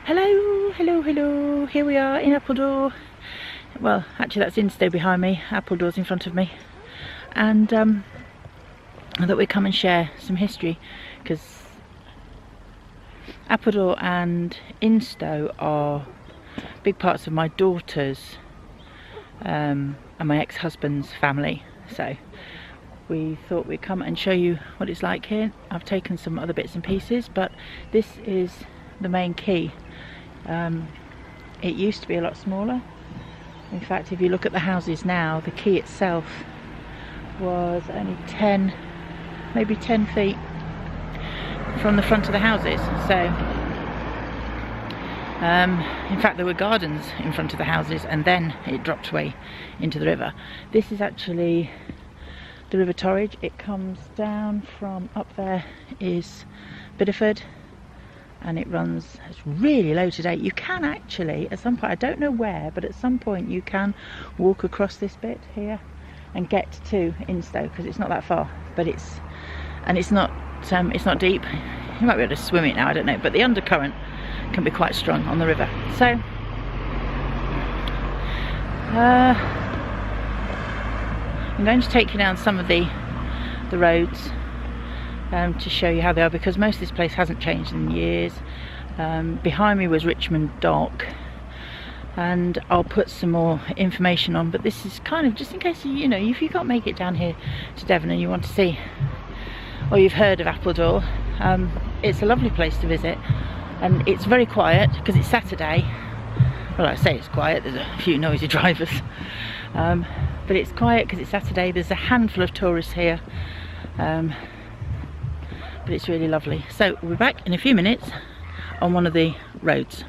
Hello, hello, hello. Here we are in Appledore. Well, actually that's Instow behind me, Appledore's in front of me. And I thought we'd come and share some history, because Appledore and Instow are big parts of my daughter's and my ex-husband's family. So we thought we'd come and show you what it's like here. I've taken some other bits and pieces, but this is the main quay. It used to be a lot smaller. In fact, if you look at the houses now, the quay itself was only 10, maybe 10 feet from the front of the houses. So in fact there were gardens in front of the houses, and then it dropped away into the river. This is actually the River Torridge. It comes down from up there is Biddeford, and it runs, it's really low today. You can actually, at some point, I don't know where, but at some point you can walk across this bit here and get to Instow, because it's not that far, but it's not deep. You might be able to swim it now, I don't know, but the undercurrent can be quite strong on the river. So I'm going to take you down some of the roads to show you how they are, because most of this place hasn't changed in years. Behind me was Richmond Dock, and I'll put some more information on, but this is kind of just in case you know, if you can't make it down here to Devon and you want to see, or you've heard of Appledore, it's a lovely place to visit, and it's very quiet because it's Saturday. Well, I say it's quiet, there's a few noisy drivers, but it's quiet because it's Saturday. There's a handful of tourists here, but it's really lovely. So we'll be back in a few minutes on one of the roads.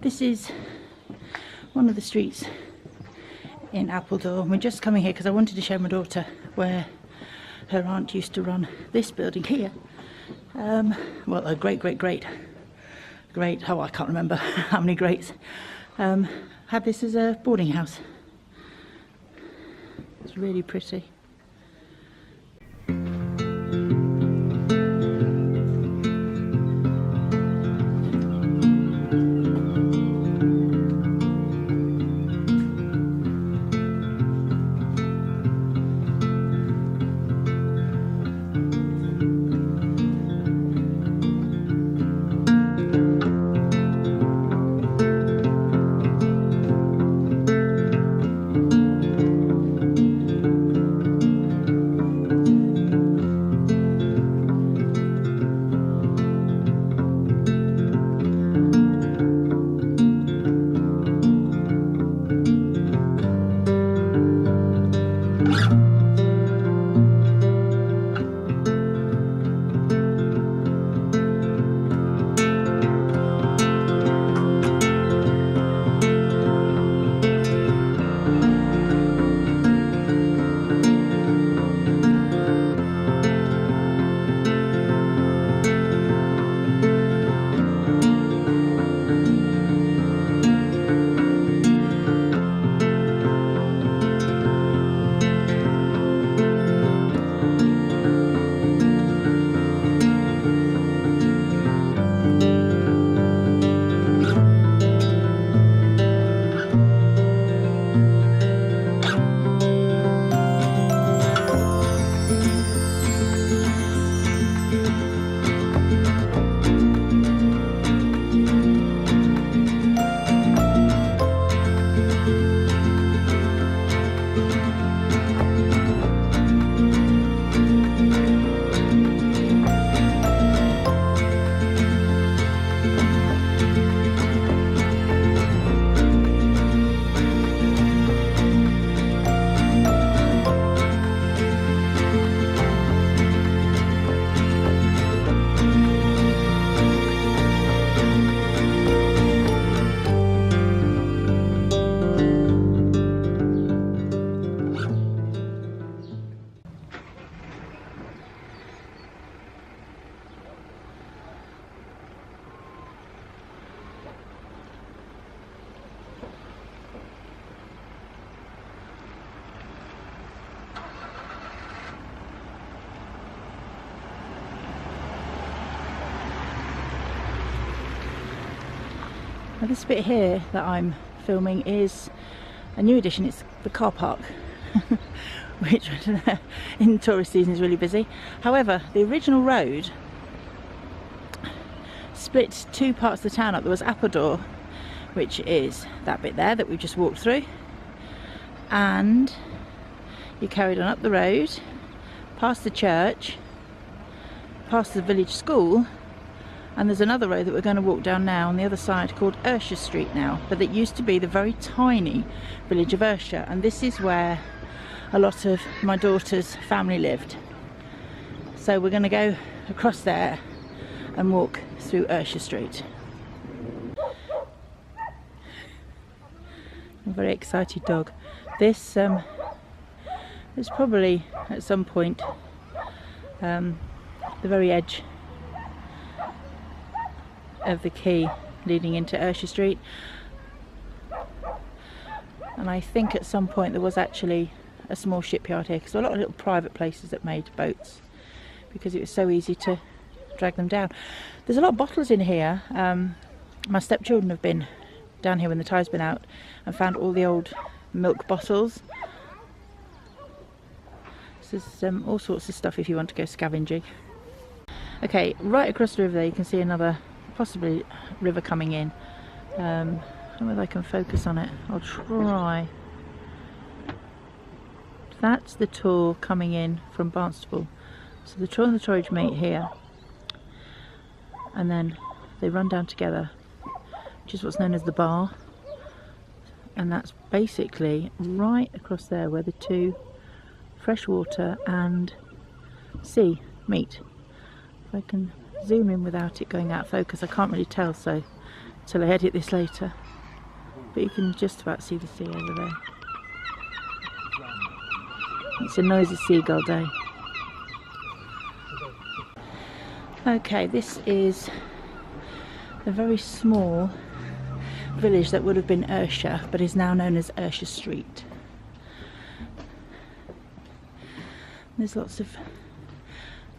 This is one of the streets in Appledore. We're just coming here because I wanted to show my daughter where her aunt used to run this building here. Well, a great, oh, I can't remember how many greats, had this as a boarding house. It's really pretty. Now this bit here that I'm filming is a new addition. It's the car park, which in tourist season is really busy. However, the original road split two parts of the town up. There was Appledore, which is that bit there that we just walked through, and you carried on up the road, past the church, past the village school, and there's another road that we're going to walk down now on the other side called Irsha Street now, but it used to be the very tiny village of Irsha, and this is where a lot of my daughter's family lived. So we're going to go across there and walk through Irsha Street. A very excited dog. This is probably at some point the very edge of the quay leading into Irsha Street, and I think at some point there was actually a small shipyard here, because there were a lot of little private places that made boats because it was so easy to drag them down. There's a lot of bottles in here. My stepchildren have been down here when the tide's been out and found all the old milk bottles. So there's all sorts of stuff if you want to go scavenging. Okay, right across the river there you can see another possibly river coming in. I don't know whether I can focus on it. I'll try. That's the Tor coming in from Barnstaple. So the Tor and the Torridge meet here, and then they run down together, which is what's known as the bar, and that's basically right across there where the two freshwater and sea meet. If I can zoom in without it going out of focus, I can't really tell, so till I edit this later, but you can just about see the sea over there. It's a noisy seagull day. Okay, this is a very small village that would have been Irsha, but is now known as Irsha Street. There's lots of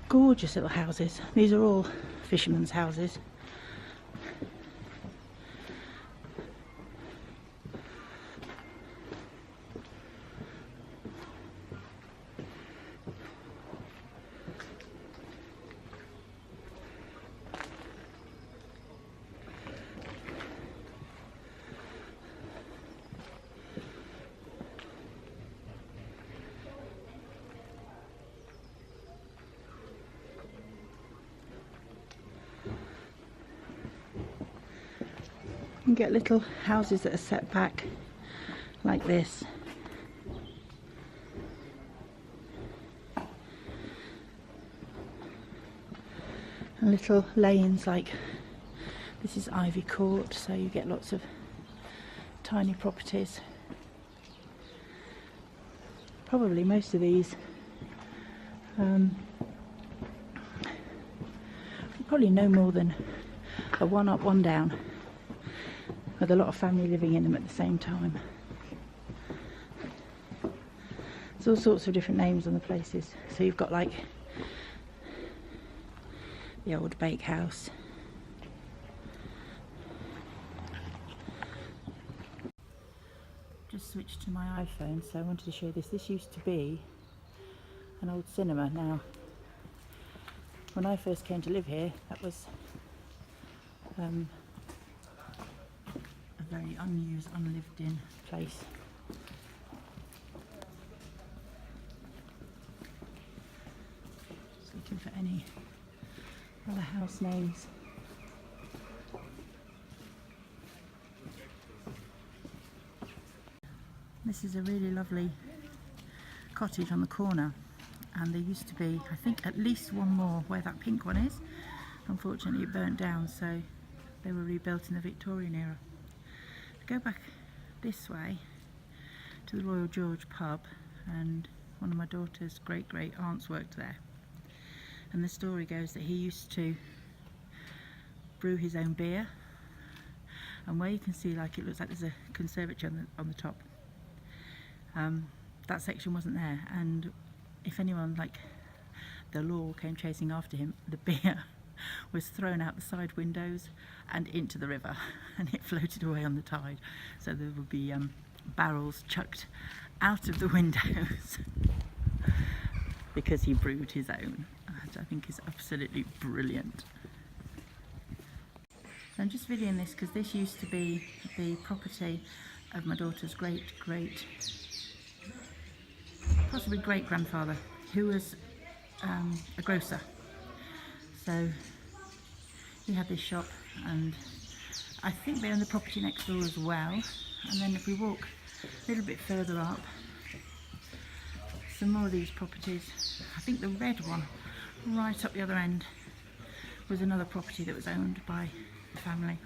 gorgeous little houses. These are all fishermen's houses. You get little houses that are set back like this. And little lanes like this is Ivy Court, so you get lots of tiny properties. Probably most of these probably no more than a one up, one down, with a lot of family living in them at the same time. There's all sorts of different names on the places. So you've got like the old bakehouse. Just switched to my iPhone, so I wanted to show this. This used to be an old cinema. Now, when I first came to live here, that was a very unused, unlived in place. Just looking for any other house names. This is a really lovely cottage on the corner, and there used to be, I think, at least one more where that pink one is. Unfortunately it burnt down, so they were rebuilt in the Victorian era. Go back this way to the Royal George pub, and one of my daughter's great aunts worked there, and the story goes that he used to brew his own beer, and where you can see, like, it looks like there's a conservatory on the top, that section wasn't there, and if anyone like the law came chasing after him, the beer was thrown out the side windows and into the river, and it floated away on the tide. So there would be barrels chucked out of the windows because he brewed his own, which I think is absolutely brilliant. So I'm just videoing this because this used to be the property of my daughter's possibly great grandfather, who was a grocer. So he had this shop, and I think they own the property next door as well. And then if we walk a little bit further up, some more of these properties. I think the red one right up the other end was another property that was owned by the family.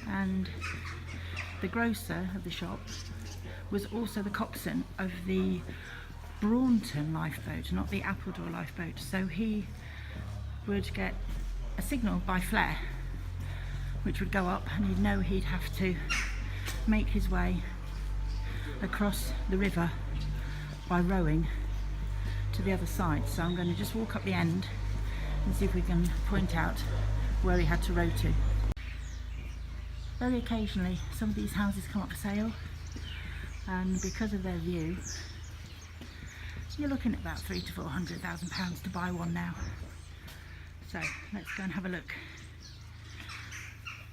And the grocer of the shop was also the coxswain of the Braunton Lifeboat, not the Appledore Lifeboat. So he would get a signal by flare which would go up, and he'd know he'd have to make his way across the river by rowing to the other side. So I'm going to just walk up the end and see if we can point out where he had to row to. Very occasionally some of these houses come up for sale, and because of their view you're looking at about £300,000 to £400,000 to buy one now. So let's go and have a look.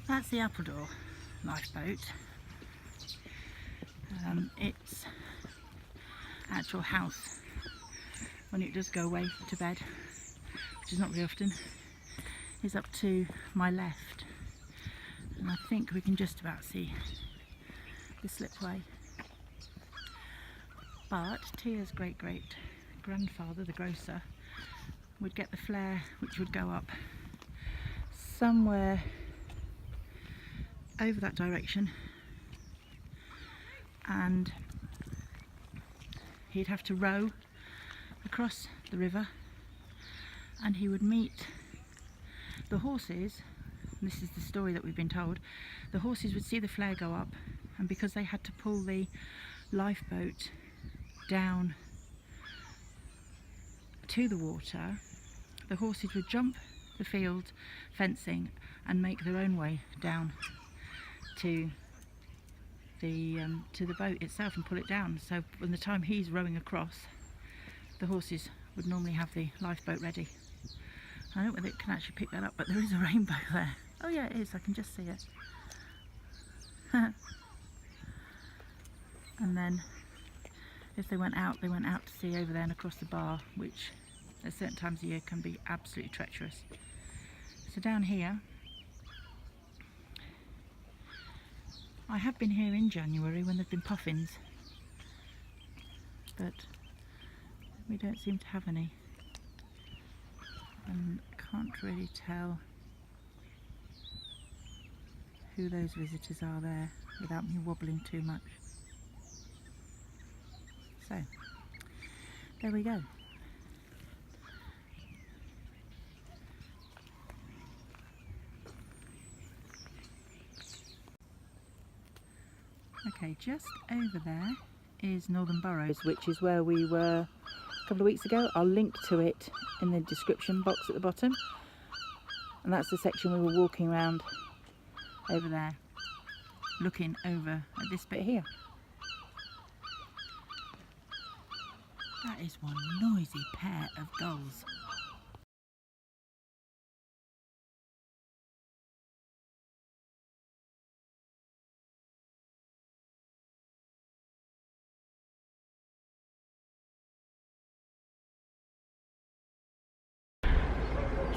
That's the Appledore Lifeboat. Its actual house, when it does go away to bed, which is not very often, is up to my left, and I think we can just about see the slipway. But Tia's great grandfather, the grocer, would get the flare which would go up somewhere over that direction, and he'd have to row across the river, and he would meet the horses. And this is the story that we've been told. The horses would see the flare go up, and because they had to pull the lifeboat down to the water, the horses would jump the field fencing and make their own way down to the boat itself and pull it down. So by the time he's rowing across, the horses would normally have the lifeboat ready. I don't know whether it can actually pick that up, but there is a rainbow there. Oh yeah, it is, I can just see it. And then if they went out to sea over there and across the bar, which at certain times of year can be absolutely treacherous. So down here, I have been here in January when there've been puffins, but we don't seem to have any, and can't really tell who those visitors are there without me wobbling too much. So there we go. Okay, just over there is Northern Burrows, which is where we were a couple of weeks ago. I'll link to it in the description box at the bottom. And that's the section we were walking around over there, looking over at this bit here. That is one noisy pair of gulls.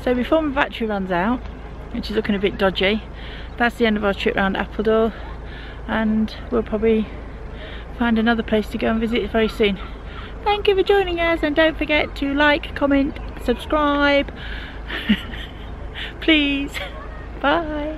So before my battery runs out, which is looking a bit dodgy, that's the end of our trip around Appledore, and we'll probably find another place to go and visit very soon. Thank you for joining us, and don't forget to like, comment, subscribe, please. Bye.